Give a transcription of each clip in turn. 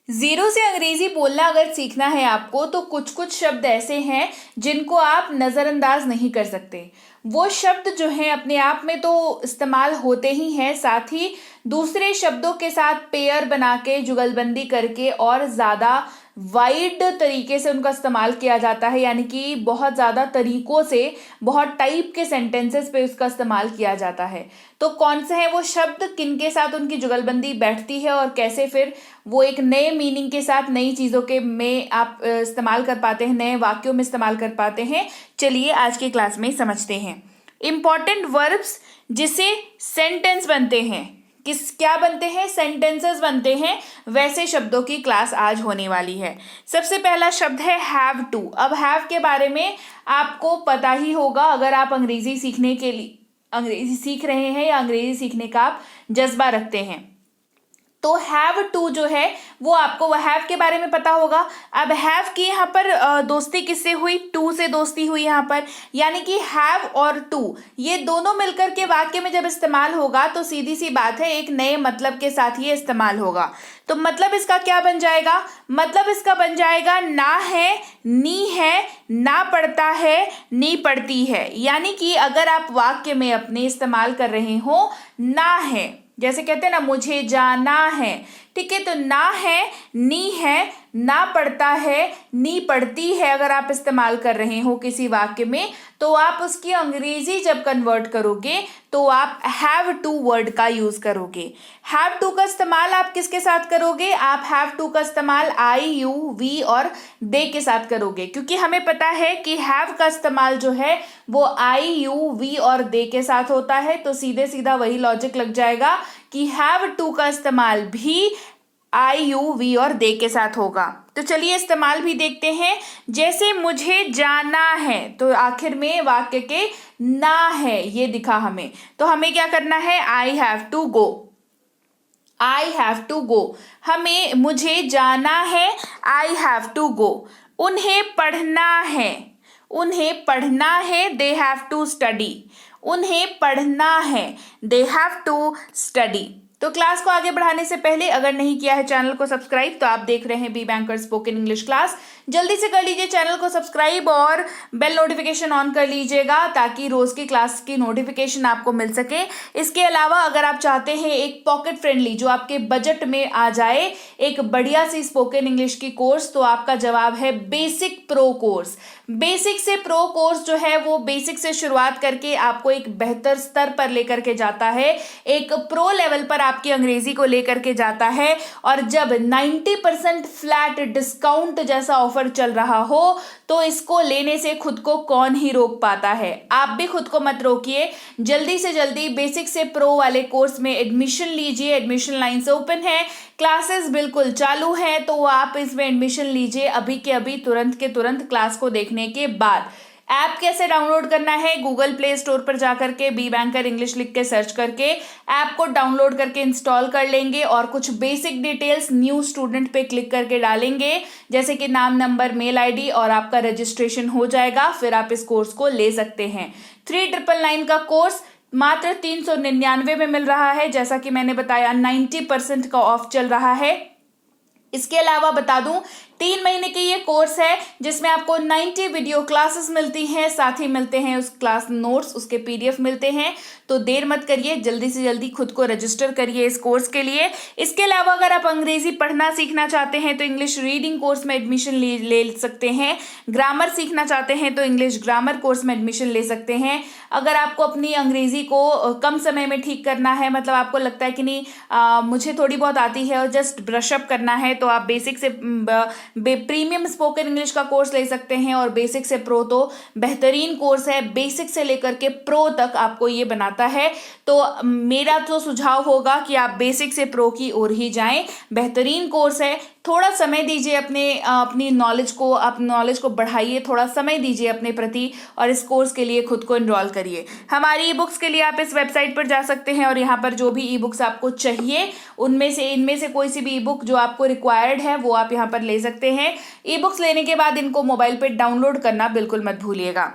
Zero से अंग्रेजी बोलना अगर सीखना है आपको तो कुछ कुछ शब्द ऐसे हैं जिनको आप नज़रअंदाज नहीं कर सकते। वो शब्द जो हैं अपने आप में तो इस्तेमाल होते ही हैं, साथ ही दूसरे शब्दों के साथ पेयर बना के जुगलबंदी करके और ज़्यादा वाइड तरीके से उनका इस्तेमाल किया जाता है, यानी कि बहुत ज़्यादा तरीकों से बहुत टाइप के सेंटेंसेस पे उसका इस्तेमाल किया जाता है। तो कौन से हैं वो शब्द, किन के साथ उनकी जुगलबंदी बैठती है और कैसे फिर वो एक नए मीनिंग के साथ नई चीज़ों के में आप इस्तेमाल कर पाते हैं, नए वाक्यों में इस्तेमाल कर पाते हैं। चलिए आज की क्लास में समझते हैं। इम्पॉर्टेंट वर्ब्स जिसे सेंटेंस बनते हैं, क्या बनते हैं, सेंटेंसेस बनते हैं, वैसे शब्दों की क्लास आज होने वाली है। सबसे पहला शब्द है हैव टू। अब हैव के बारे में आपको पता ही होगा, अगर आप अंग्रेजी सीखने के लिए अंग्रेजी सीख रहे हैं या अंग्रेजी सीखने का आप जज्बा रखते हैं तो हैव टू जो है वो आपको हैव के बारे में पता होगा। अब हैव की यहाँ पर दोस्ती किससे हुई, टू से दोस्ती हुई यहाँ पर, यानी कि हैव और टू ये दोनों मिलकर के वाक्य में जब इस्तेमाल होगा तो सीधी सी बात है एक नए मतलब के साथ ये इस्तेमाल होगा। तो मतलब इसका क्या बन जाएगा, मतलब इसका बन जाएगा ना है, नी है, ना पढ़ता है, नी पढ़ती है। यानी कि अगर आप वाक्य में अपने इस्तेमाल कर रहे हो ना है, जैसे कहते हैं ना मुझे जाना है, ठीक है, तो ना है, नी है, ना पढ़ता है, नी पढ़ती है अगर आप इस्तेमाल कर रहे हो किसी वाक्य में तो आप उसकी अंग्रेजी जब कन्वर्ट करोगे तो आप हैव टू वर्ड का यूज करोगे। हैव टू का इस्तेमाल आप किसके साथ करोगे, आप हैव टू का इस्तेमाल आई, यू, वी और दे के साथ करोगे, क्योंकि हमें पता है कि हैव का इस्तेमाल जो है वो आई, यू, वी और दे के साथ होता है। तो सीधे सीधा वही लॉजिक लग जाएगा कि हैव टू का इस्तेमाल भी आई, यू, वी और दे के साथ होगा। तो चलिए इस्तेमाल भी देखते हैं। जैसे मुझे जाना है तो आखिर में वाक्य के ना है ये दिखा हमें, तो हमें क्या करना है, I have to go, I have to go. हमें मुझे जाना है, आई हैव टू गो। उन्हें पढ़ना है, उन्हें पढ़ना है, दे हैव टू स्टडी, उन्हें पढ़ना है, दे हैव टू स्टडी। तो क्लास को आगे बढ़ाने से पहले अगर नहीं किया है चैनल को सब्सक्राइब, तो आप देख रहे हैं Be Banker spoken English class, जल्दी से कर लीजिए चैनल को सब्सक्राइब और बेल नोटिफिकेशन ऑन कर लीजिएगा ताकि रोज की क्लास की नोटिफिकेशन आपको मिल सके। इसके अलावा अगर आप चाहते हैं एक पॉकेट फ्रेंडली जो आपके बजट में आ जाए एक बढ़िया सी स्पोकन इंग्लिश की कोर्स, तो आपका जवाब है बेसिक प्रो कोर्स। बेसिक से प्रो कोर्स जो है वो बेसिक से शुरुआत करके आपको एक बेहतर स्तर पर लेकर के जाता है, एक प्रो लेवल पर आपकी अंग्रेजी को लेकर के जाता है। और जब 90% फ्लैट डिस्काउंट जैसा ऑफर चल रहा हो तो इसको लेने से खुद को कौन ही रोक पाता है। आप भी खुद को मत रोकिए, जल्दी से जल्दी बेसिक से प्रो वाले कोर्स में एडमिशन लीजिए। एडमिशन लाइन्स ओपन है, क्लासेस बिल्कुल चालू हैं, तो आप इसमें एडमिशन लीजिए अभी के अभी, तुरंत के तुरंत क्लास को देखने के बाद। ऐप कैसे डाउनलोड करना है, गूगल प्ले स्टोर पर जाकर के बी बैंकर इंग्लिश लिख के सर्च करके ऐप को डाउनलोड करके इंस्टॉल कर लेंगे और कुछ बेसिक डिटेल्स न्यू स्टूडेंट पे क्लिक करके डालेंगे, जैसे कि नाम, नंबर, मेल आईडी, और आपका रजिस्ट्रेशन हो जाएगा। फिर आप इस कोर्स को ले सकते हैं। 3999 का कोर्स मात्र 399 में मिल रहा है, जैसा कि मैंने बताया 90% का ऑफ चल रहा है। इसके अलावा बता दूं 3 महीने की ये कोर्स है जिसमें आपको 90 वीडियो क्लासेस मिलती हैं, साथ ही मिलते हैं उस क्लास नोट्स, उसके पीडीएफ मिलते हैं। तो देर मत करिए, जल्दी से जल्दी खुद को रजिस्टर करिए इस कोर्स के लिए। इसके अलावा अगर आप अंग्रेजी पढ़ना सीखना चाहते हैं तो इंग्लिश रीडिंग कोर्स में एडमिशन ले सकते हैं। ग्रामर सीखना चाहते हैं तो इंग्लिश ग्रामर कोर्स में एडमिशन ले सकते हैं। अगर आपको अपनी अंग्रेजी को कम समय में ठीक करना है, मतलब आपको लगता है कि नहीं मुझे थोड़ी बहुत आती है और जस्ट ब्रशअप करना है, तो आप बेसिक से प्रीमियम स्पोकन इंग्लिश का कोर्स ले सकते हैं। और बेसिक से प्रो तो बेहतरीन कोर्स है, बेसिक से लेकर के प्रो तक आपको ये बनाता है। तो मेरा तो सुझाव होगा कि आप बेसिक से प्रो की ओर ही जाएं, बेहतरीन कोर्स है। थोड़ा समय दीजिए अपनी नॉलेज को बढ़ाइए, थोड़ा समय दीजिए अपने प्रति और इस कोर्स के लिए खुद को एनरोल करिए। हमारी ई बुक्स के लिए आप इस वेबसाइट पर जा सकते हैं और यहाँ पर जो भी ई बुक्स आपको चाहिए इनमें से कोई सी भी ई बुक जो आपको रिक्वायर्ड है वो आप यहाँ पर ले सकते हैं। ई बुक्स लेने के बाद इनको मोबाइल पे डाउनलोड करना बिल्कुल मत भूलिएगा।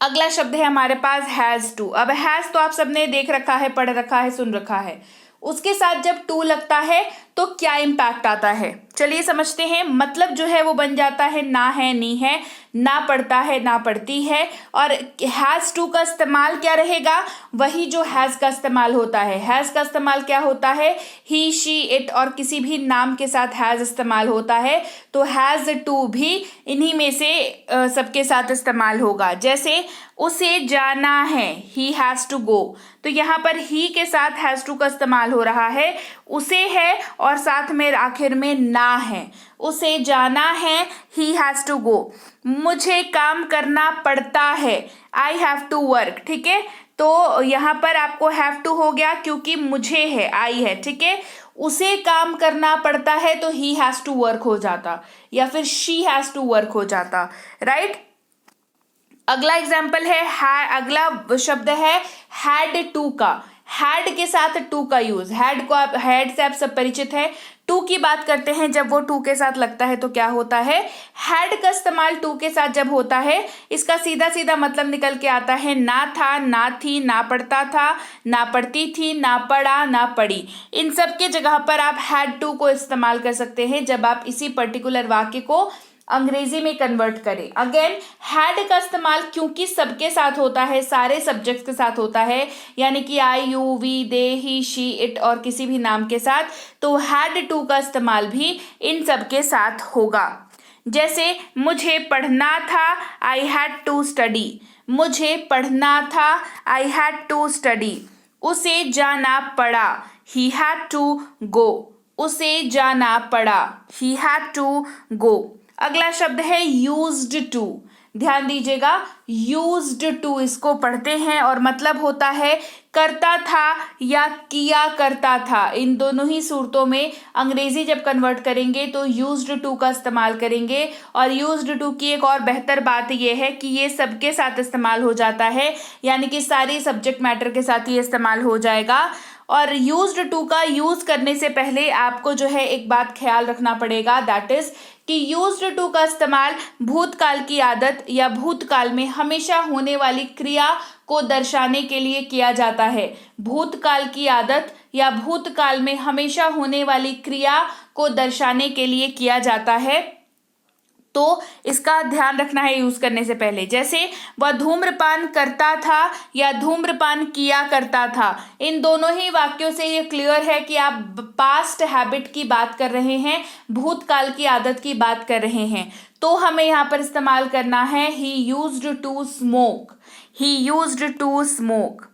अगला शब्द है हमारे पास हैज टू। अब हैज तो आप सबने देख रखा है, पढ़ रखा है, सुन रखा है। उसके साथ जब टू लगता है तो क्या इम्पैक्ट आता है, चलिए समझते हैं। मतलब जो है वो बन जाता है ना है नी है, ना पढ़ता है ना पढ़ती है। और हैज़ टू का इस्तेमाल क्या रहेगा, वही जो हैज़ का इस्तेमाल होता है। हैज़ का इस्तेमाल क्या होता है, ही शी इट और किसी भी नाम के साथ हैज़ इस्तेमाल होता है। तो हैज़ टू भी इन्हीं में से सबके साथ इस्तेमाल होगा। जैसे उसे जाना है, ही हैज़ टू गो, तो यहाँ पर ही के साथ हैज़ टू का इस्तेमाल हो रहा है। उसे है और साथ में आखिर में ना है, उसे जाना है, ही हैज़ टू गो। मुझे काम करना पड़ता है, आई हैव टू वर्क, ठीक है। तो यहाँ पर आपको हैव टू हो गया क्योंकि मुझे है, आई है, ठीक है। उसे काम करना पड़ता है तो ही हैज़ टू वर्क हो जाता, या फिर शी हैज़ टू वर्क हो जाता, राइट। अगला एग्जाम्पल है, अगला शब्द है हैड टू का। हैड के साथ टू का यूज, हैड को आप, हैड से आप सब परिचित है। टू की बात करते हैं, जब वो टू के साथ लगता है तो क्या होता है, हैड का इस्तेमाल टू के साथ जब होता है, इसका सीधा सीधा मतलब निकल के आता है ना था, ना थी, ना पढ़ता था, ना पढ़ती थी, ना पढ़ा, ना पढ़ी। इन सब के जगह पर आप हैड टू को इस्तेमाल कर सकते हैं जब आप इसी पर्टिकुलर वाक्य को अंग्रेजी में कन्वर्ट करें। अगेन हैड का इस्तेमाल क्योंकि सबके साथ होता है, सारे सब्जेक्ट्स के साथ होता है, यानी कि I you we they he she it और किसी भी नाम के साथ, तो हैड टू का इस्तेमाल भी इन सब के साथ होगा। जैसे मुझे पढ़ना था, आई हैड टू स्टडी, मुझे पढ़ना था, आई हैड टू स्टडी। उसे जाना पड़ा, ही हैड टू गो, उसे जाना पड़ा, ही हैड टू गो। अगला शब्द है यूज्ड टू। ध्यान दीजिएगा, यूज्ड टू इसको पढ़ते हैं और मतलब होता है करता था या किया करता था। इन दोनों ही सूरतों में अंग्रेजी जब कन्वर्ट करेंगे तो यूज्ड टू का इस्तेमाल करेंगे। और यूज्ड टू की एक और बेहतर बात यह है कि ये सबके साथ इस्तेमाल हो जाता है, यानी कि सारी सब्जेक्ट मैटर के साथ ये इस्तेमाल हो जाएगा। और यूज्ड टू का यूज करने से पहले आपको जो है एक बात ख्याल रखना पड़ेगा, दैट इज कि यूज्ड टू का इस्तेमाल भूतकाल की आदत या भूतकाल में हमेशा होने वाली क्रिया को दर्शाने के लिए किया जाता है। भूतकाल की आदत या भूतकाल में हमेशा होने वाली क्रिया को दर्शाने के लिए किया जाता है, तो इसका ध्यान रखना है यूज करने से पहले। जैसे वह धूम्रपान करता था या धूम्रपान किया करता था। इन दोनों ही वाक्यों से ये क्लियर है कि आप पास्ट हैबिट की बात कर रहे हैं, भूतकाल की आदत की बात कर रहे हैं। तो हमें यहाँ पर इस्तेमाल करना है he used to smoke, he used to smoke.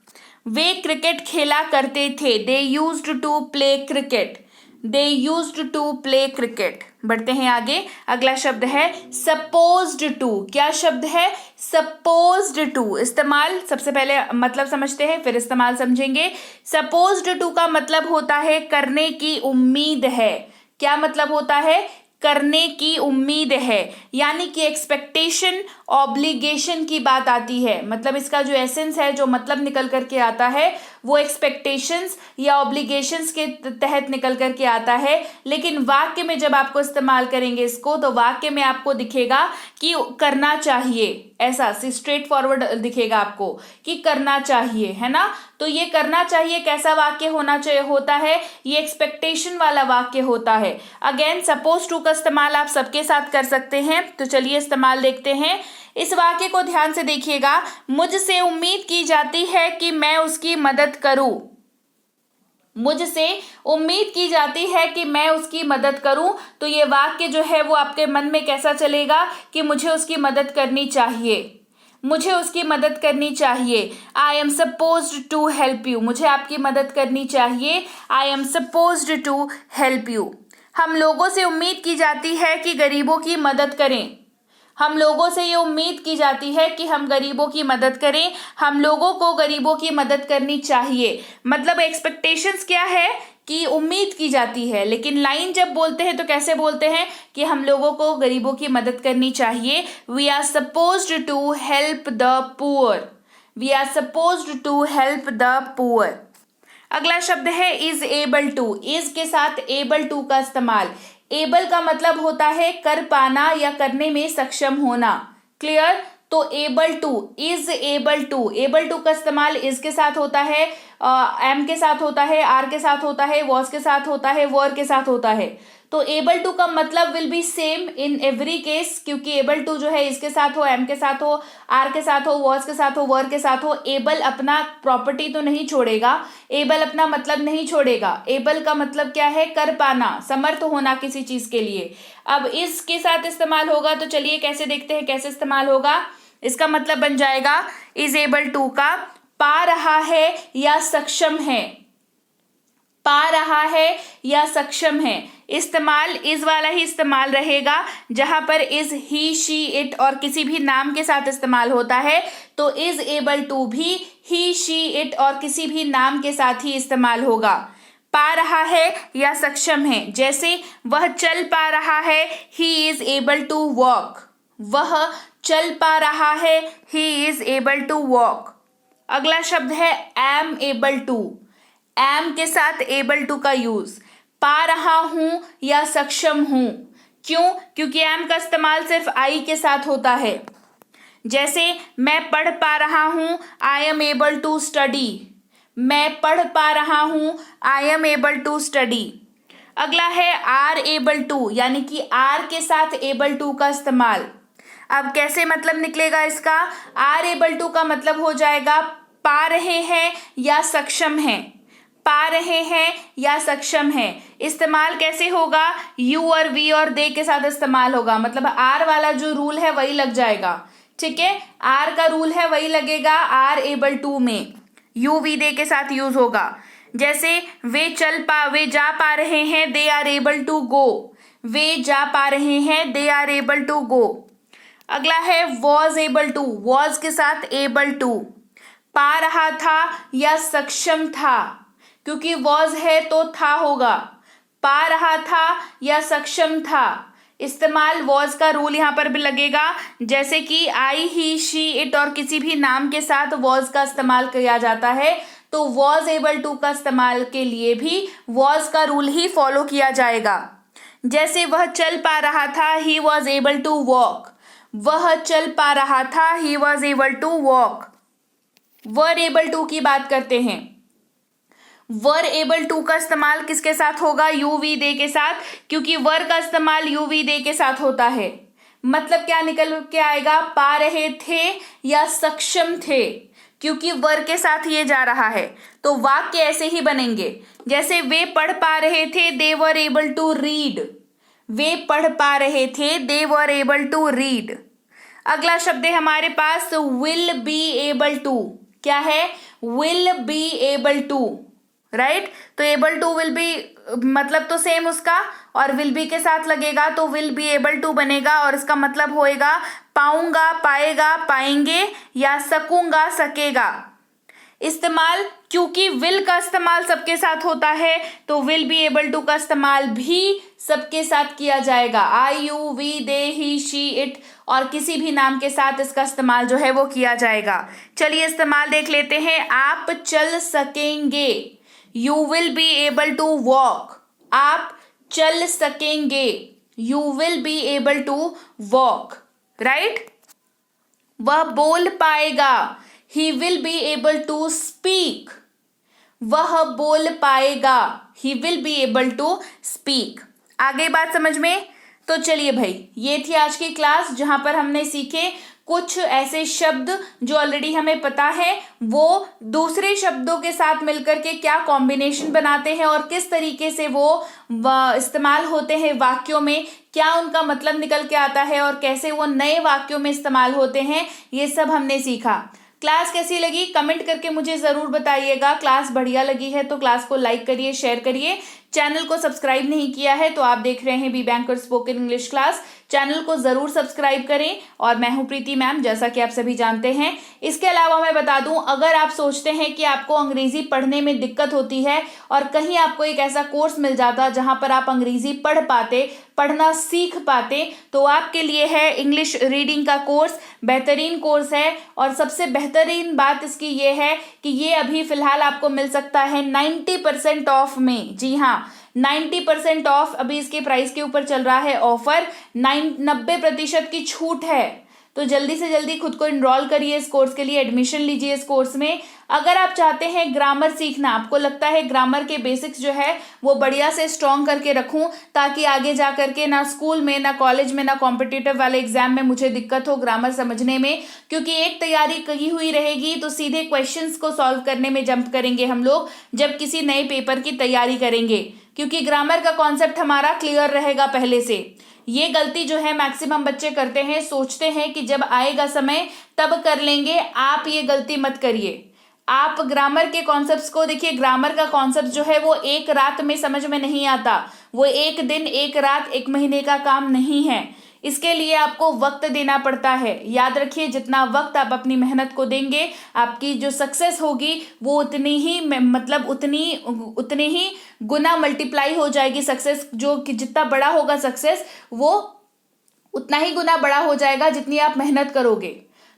वे क्रिकेट खेला करते थे, they used to play cricket, they used to play cricket. बढ़ते हैं आगे। अगला शब्द है सपोज्ड टू। क्या शब्द है, सपोज्ड टू। इस्तेमाल सबसे पहले मतलब समझते हैं फिर इस्तेमाल समझेंगे। सपोज्ड टू का मतलब होता है करने की उम्मीद है। क्या मतलब होता है, करने की उम्मीद है, यानी कि एक्सपेक्टेशन ऑब्लिगेशन की बात आती है। मतलब इसका जो एसेंस है, जो मतलब निकल करके आता है, वो एक्सपेक्टेशंस या ऑब्लिगेशंस के तहत निकल करके आता है। लेकिन वाक्य में जब आपको इस्तेमाल करेंगे इसको, तो वाक्य में आपको दिखेगा कि करना चाहिए, ऐसा स्ट्रेट फॉरवर्ड दिखेगा आपको कि करना चाहिए, है ना। तो ये करना चाहिए कैसा वाक्य होना चाहिए, होता है ये एक्सपेक्टेशन वाला वाक्य होता है। अगेन सपोज टू का इस्तेमाल आप सबके साथ कर सकते हैं, तो चलिए इस्तेमाल देखते हैं। इस वाक्य को ध्यान से देखिएगा। मुझसे उम्मीद की जाती है कि मैं उसकी मदद करूं, मुझसे उम्मीद की जाती है कि मैं उसकी मदद करूं। तो ये वाक्य जो है वो आपके मन में कैसा चलेगा कि मुझे उसकी मदद करनी चाहिए, मुझे उसकी मदद करनी चाहिए। I am supposed to help you, मुझे आपकी मदद करनी चाहिए। I am supposed to help you. हम लोगों से उम्मीद की जाती है कि गरीबों की मदद करें, हम लोगों से ये उम्मीद की जाती है कि हम गरीबों की मदद करें, हम लोगों को गरीबों की मदद करनी चाहिए। मतलब एक्सपेक्टेशंस क्या है कि उम्मीद की जाती है, लेकिन लाइन जब बोलते हैं तो कैसे बोलते हैं कि हम लोगों को गरीबों की मदद करनी चाहिए। We are supposed to help the poor, we are supposed to help the poor. अगला शब्द है इज एबल टू। इज के साथ एबल टू का इस्तेमाल। एबल का मतलब होता है कर पाना या करने में सक्षम होना, क्लियर। तो able to, is able to, able to का इस्तेमाल इज के साथ होता है, एम के साथ होता है, आर के साथ होता है, वॉज के साथ होता है, वर के साथ होता है। तो एबल टू का मतलब will be same in every case, क्योंकि एबल टू जो है इसके साथ हो, एम के साथ हो, आर के साथ हो, वॉज के साथ हो, वर के साथ हो। एबल अपना प्रॉपर्टी तो नहीं छोड़ेगा, एबल अपना मतलब नहीं छोड़ेगा। एबल का मतलब क्या है? कर पाना, समर्थ होना किसी चीज के लिए। अब इसके साथ इस्तेमाल होगा, तो चलिए कैसे देखते हैं कैसे इस्तेमाल होगा। इसका मतलब बन जाएगा इज एबल टू का पा रहा है या सक्षम है, पा रहा है या सक्षम है। इस्तेमाल इज वाला ही इस्तेमाल रहेगा, जहां पर इज ही शी इट और किसी भी नाम के साथ इस्तेमाल होता है, तो इज एबल टू भी ही शी इट और किसी भी नाम के साथ ही इस्तेमाल होगा। पा रहा है या सक्षम है, जैसे वह चल पा रहा है, he is able to walk, वह चल पा रहा है, he is able to walk. अगला शब्द है एम एबल टू, एम के साथ एबल टू का यूज, पा रहा हूं या सक्षम हूं। क्यों? क्योंकि एम का इस्तेमाल सिर्फ आई के साथ होता है। जैसे मैं पढ़ पा रहा हूं, I am able to study, मैं पढ़ पा रहा हूं, I am able to study. अगला है आर एबल टू, यानी कि आर के साथ एबल टू का इस्तेमाल। अब कैसे मतलब निकलेगा इसका? आर एबल टू का मतलब हो जाएगा पा रहे हैं या सक्षम हैं, पा रहे हैं या सक्षम हैं। इस्तेमाल कैसे होगा? यू और वी और दे के साथ इस्तेमाल होगा, मतलब आर वाला जो रूल है वही लग जाएगा। ठीक है, आर का रूल है वही लगेगा आर एबल टू में, यू वी दे के साथ यूज होगा। जैसे वे जा पा रहे हैं, they are able to go, वे जा पा रहे हैं, they are able to go. अगला है वॉज एबल टू, वॉज के साथ एबल टू, पा रहा था या सक्षम था, क्योंकि वॉज है तो था होगा, पा रहा था या सक्षम था। इस्तेमाल वॉज का रूल यहाँ पर भी लगेगा, जैसे कि आई ही शी इट और किसी भी नाम के साथ वॉज का इस्तेमाल किया जाता है, तो वॉज एबल टू का इस्तेमाल के लिए भी वॉज का रूल ही फॉलो किया जाएगा। जैसे वह चल पा रहा था, he was able to walk, वह चल पा रहा था, he was able to walk. Were able to की बात करते हैं। वर एबल टू का इस्तेमाल किसके साथ होगा? यू वी दे के साथ, क्योंकि वर का इस्तेमाल यू वी दे के साथ होता है। मतलब क्या निकल के आएगा? पा रहे थे या सक्षम थे, क्योंकि वर के साथ ये जा रहा है, तो वाक्य ऐसे ही बनेंगे। जैसे वे पढ़ पा रहे थे, they were able to read, वे पढ़ पा रहे थे, they were able to read. अगला शब्द है हमारे पास विल बी एबल टू। क्या है? Will be able to, right. तो एबल टू विल बी मतलब तो सेम उसका, और विल बी के साथ लगेगा तो विल बी एबल टू बनेगा, और इसका मतलब होएगा पाऊंगा, पाएगा, पाएंगे, या सकूंगा, सकेगा। इस्तेमाल, क्योंकि विल का इस्तेमाल सबके साथ होता है, तो विल बी एबल टू का इस्तेमाल भी सबके साथ किया जाएगा। I you we they he she it और किसी भी नाम के साथ इसका इस्तेमाल जो है वो किया जाएगा। चलिए इस्तेमाल देख लेते हैं। आप चल सकेंगे, you will be able to walk, आप चल सकेंगे, you will be able to walk, right. वह बोल पाएगा, he will be able to speak, वह बोल पाएगा, he will be able to speak. आगे बात समझ में? तो चलिए भाई, ये थी आज की क्लास जहां पर हमने सीखे कुछ ऐसे शब्द जो ऑलरेडी हमें पता है, वो दूसरे शब्दों के साथ मिलकर के क्या कॉम्बिनेशन बनाते हैं और किस तरीके से वो इस्तेमाल होते हैं वाक्यों में, क्या उनका मतलब निकल के आता है और कैसे वो नए वाक्यों में इस्तेमाल होते हैं, ये सब हमने सीखा। क्लास कैसी लगी कमेंट करके मुझे ज़रूर बताइएगा। क्लास बढ़िया लगी है तो क्लास को लाइक करिए, शेयर करिए। चैनल को सब्सक्राइब नहीं किया है तो आप देख रहे हैं Be Banker spoken English class, channel को ज़रूर सब्सक्राइब करें। और मैं हूं प्रीति मैम, जैसा कि आप सभी जानते हैं। इसके अलावा मैं बता दूं, अगर आप सोचते हैं कि आपको अंग्रेज़ी पढ़ने में दिक्कत होती है और कहीं आपको एक ऐसा कोर्स मिल जाता जहां पर आप अंग्रेज़ी पढ़ पाते, पढ़ना सीख पाते, तो आपके लिए है इंग्लिश रीडिंग का कोर्स। बेहतरीन कोर्स है और सबसे बेहतरीन बात इसकी ये है कि ये अभी फ़िलहाल आपको मिल सकता है 90% ऑफ में। जी हाँ, 90% ऑफ अभी इसके प्राइस के ऊपर चल रहा है ऑफर, 90% की छूट है। तो जल्दी से जल्दी खुद को इनरोल करिए इस कोर्स के लिए, एडमिशन लीजिए इस कोर्स में। अगर आप चाहते हैं ग्रामर सीखना, आपको लगता है ग्रामर के बेसिक्स जो है वो बढ़िया से स्ट्रॉन्ग करके रखूं ताकि आगे जा करके ना स्कूल में, ना कॉलेज में, ना कॉम्पिटिटिव वाले एग्जाम में मुझे दिक्कत हो ग्रामर समझने में, क्योंकि एक तैयारी की हुई रहेगी तो सीधे क्वेश्चंस को सॉल्व करने में जंप करेंगे हम लोग जब किसी नए पेपर की तैयारी करेंगे, क्योंकि ग्रामर का कॉन्सेप्ट हमारा क्लियर रहेगा पहले से। ये गलती जो है मैक्सिमम बच्चे करते हैं, सोचते हैं कि जब आएगा समय तब कर लेंगे। आप ये गलती मत करिए। आप ग्रामर के कॉन्सेप्ट्स को देखिए, ग्रामर का कॉन्सेप्ट जो है वो एक रात में समझ में नहीं आता, वो एक दिन, एक रात, एक महीने का काम नहीं है। इसके लिए आपको वक्त देना पड़ता है। याद रखिए, जितना वक्त आप अपनी मेहनत को देंगे, आपकी जो सक्सेस होगी वो उतनी ही मतलब उतनी ही गुना मल्टीप्लाई हो जाएगी सक्सेस। जो कि जितना बड़ा होगा सक्सेस, वो उतना ही गुना बड़ा हो जाएगा जितनी आप मेहनत करोगे।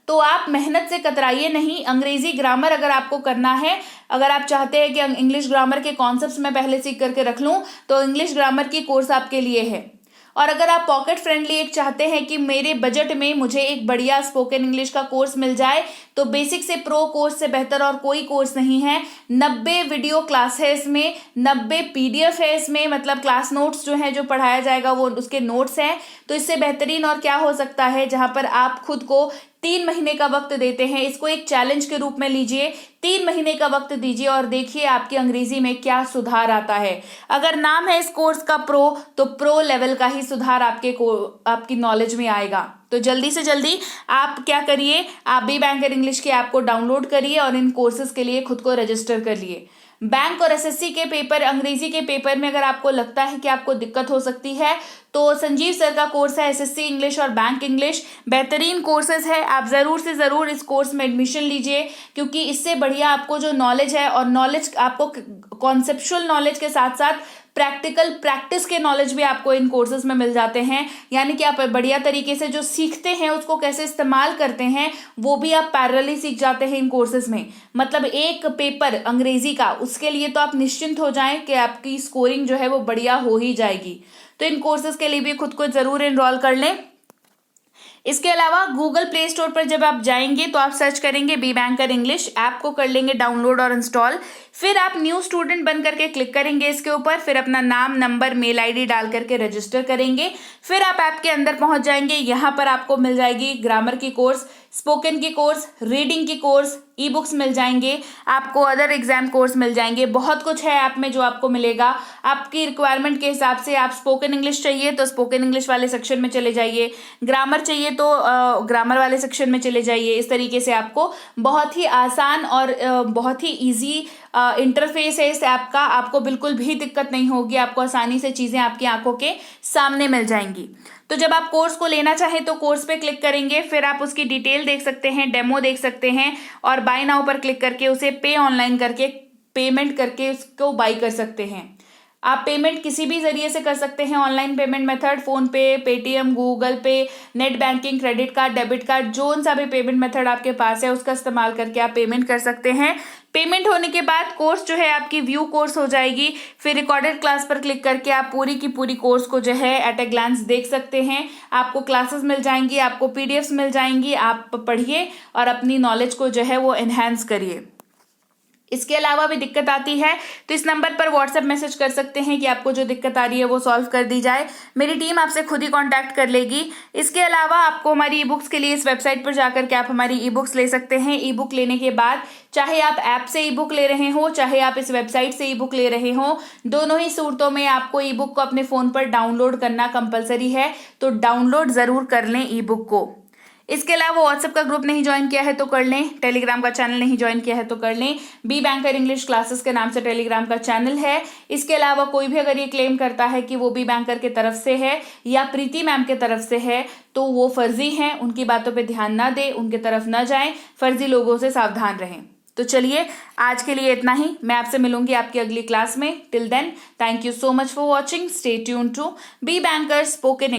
तो आप मेहनत से कतराइए नहीं। अंग्रेजी ग्रामर अगर आपको करना है, अगर आप चाहते हैं कि इंग्लिश ग्रामर के कॉन्सेप्ट्स मैं पहले सीख करके रख लूं, तो इंग्लिश ग्रामर की कोर्स आपके लिए है। और अगर आप पॉकेट फ्रेंडली एक चाहते हैं कि मेरे बजट में मुझे एक बढ़िया स्पोकन इंग्लिश का कोर्स मिल जाए, तो बेसिक से प्रो कोर्स से बेहतर और कोई कोर्स नहीं है। 90 वीडियो क्लास है इसमें, 90 PDF है इसमें, मतलब क्लास नोट्स जो हैं, जो पढ़ाया जाएगा वो उसके नोट्स हैं। तो इससे बेहतरीन और क्या हो सकता है, जहां पर आप खुद को 3 महीने का वक्त देते हैं। इसको एक चैलेंज के रूप में लीजिए, 3 महीने का वक्त दीजिए और देखिए आपकी अंग्रेजी में क्या सुधार आता है। अगर नाम है इस कोर्स का प्रो, तो प्रो लेवल का ही सुधार आपकी नॉलेज में आएगा। तो जल्दी से जल्दी आप क्या करिए, आप बी बैंकर इंग्लिश के ऐप को डाउनलोड करिए और इन कोर्सेज के लिए खुद को रजिस्टर कर लिए। बैंक और SSC के पेपर, अंग्रेजी के पेपर में अगर आपको लगता है कि आपको दिक्कत हो सकती है, तो संजीव सर का कोर्स है SSC इंग्लिश और बैंक इंग्लिश, बेहतरीन कोर्सेज है। आप ज़रूर से ज़रूर इस कोर्स में एडमिशन लीजिए, क्योंकि इससे बढ़िया आपको जो नॉलेज है, और नॉलेज आपको कॉन्सेप्चुअल नॉलेज के साथ साथ प्रैक्टिस के नॉलेज भी आपको इन कोर्सेज में मिल जाते हैं। यानी कि आप बढ़िया तरीके से जो सीखते हैं उसको कैसे इस्तेमाल करते हैं, वो भी आप पैरेलली सीख जाते हैं इन कोर्सेज में। मतलब एक पेपर अंग्रेजी का, उसके लिए तो आप निश्चिंत हो जाएं कि आपकी स्कोरिंग जो है वो बढ़िया हो ही जाएगी। तो इन कोर्सेज के लिए भी खुद को जरूर एनरोल कर लें। इसके अलावा गूगल प्ले स्टोर पर जब आप जाएंगे तो आप सर्च करेंगे बी बैंकर इंग्लिश, ऐप को कर लेंगे डाउनलोड और इंस्टॉल। फिर आप न्यू स्टूडेंट बन करके क्लिक करेंगे इसके ऊपर, फिर अपना नाम, नंबर, मेल ID डाल करके रजिस्टर करेंगे। फिर आप ऐप के अंदर पहुंच जाएंगे। यहाँ पर आपको मिल जाएगी ग्रामर की कोर्स, स्पोकन की कोर्स, रीडिंग की कोर्स, ई-बुक्स मिल जाएंगे, आपको अदर एग्जाम कोर्स मिल जाएंगे। बहुत कुछ है ऐप में जो आपको मिलेगा आपकी रिक्वायरमेंट के हिसाब से। आप स्पोकन इंग्लिश चाहिए तो स्पोकन इंग्लिश वाले सेक्शन में चले जाइए, ग्रामर चाहिए तो ग्रामर वाले सेक्शन में चले जाइए। इस तरीके से आपको बहुत ही आसान और बहुत ही ईजी इंटरफेस है इस ऐप का। आपको बिल्कुल भी दिक्कत नहीं होगी, आपको आसानी से चीज़ें आपकी आंखों के सामने मिल जाएंगी। तो जब आप कोर्स को लेना चाहें तो कोर्स पे क्लिक करेंगे, फिर आप उसकी डिटेल देख सकते हैं, डेमो देख सकते हैं, और बाय नाउ पर क्लिक करके उसे पे ऑनलाइन करके पेमेंट करके उसको बाय कर सकते हैं। आप पेमेंट किसी भी जरिए से कर सकते हैं, ऑनलाइन पेमेंट मेथड, फोन पे, पेटीएम, गूगल पे, net banking, credit card, debit card, जो सा भी पेमेंट मेथड आपके पास है उसका इस्तेमाल करके आप पेमेंट कर सकते हैं। पेमेंट होने के बाद कोर्स जो है आपकी व्यू कोर्स हो जाएगी। फिर रिकॉर्डेड क्लास पर क्लिक करके आप पूरी की पूरी कोर्स को जो है एट ए ग्लांस देख सकते हैं। आपको क्लासेस मिल जाएंगी, आपको PDFs मिल जाएंगी, आप पढ़िए और अपनी नॉलेज को जो है वो एनहांस करिए। इसके अलावा भी दिक्कत आती है तो इस नंबर पर व्हाट्सएप मैसेज कर सकते हैं कि आपको जो दिक्कत आ रही है वो सॉल्व कर दी जाए। मेरी टीम आपसे खुद ही कांटेक्ट कर लेगी। इसके अलावा आपको हमारी ई-बुक्स के लिए इस वेबसाइट पर जाकर के आप हमारी ई-बुक्स ले सकते हैं। ई-बुक लेने के बाद चाहे आप ऐप से ई-बुक ले रहे हो, चाहे आप इस वेबसाइट से ई-बुक ले रहे हो, दोनों ही सूरतों में आपको ई-बुक को अपने फ़ोन पर डाउनलोड करना कंपलसरी है। तो डाउनलोड ज़रूर कर लें ई-बुक को। इसके अलावा व्हाट्सएप का ग्रुप नहीं ज्वाइन किया है तो कर लें, टेलीग्राम का चैनल नहीं ज्वाइन किया है तो कर लें। बी बैंकर इंग्लिश क्लासेस के नाम से टेलीग्राम का चैनल है। इसके अलावा कोई भी अगर ये क्लेम करता है कि वो बी बैंकर के तरफ से है या प्रीति मैम के तरफ से है, तो वो फर्जी हैं, उनकी बातों पर ध्यान ना दें, उनके तरफ ना जाएं, फर्जी लोगों से सावधान रहें। तो चलिए आज के लिए इतना ही, मैं आपसे मिलूंगी आपकी अगली क्लास में। Till then, thank you so much for watching, stay tune to Be Banker spoken.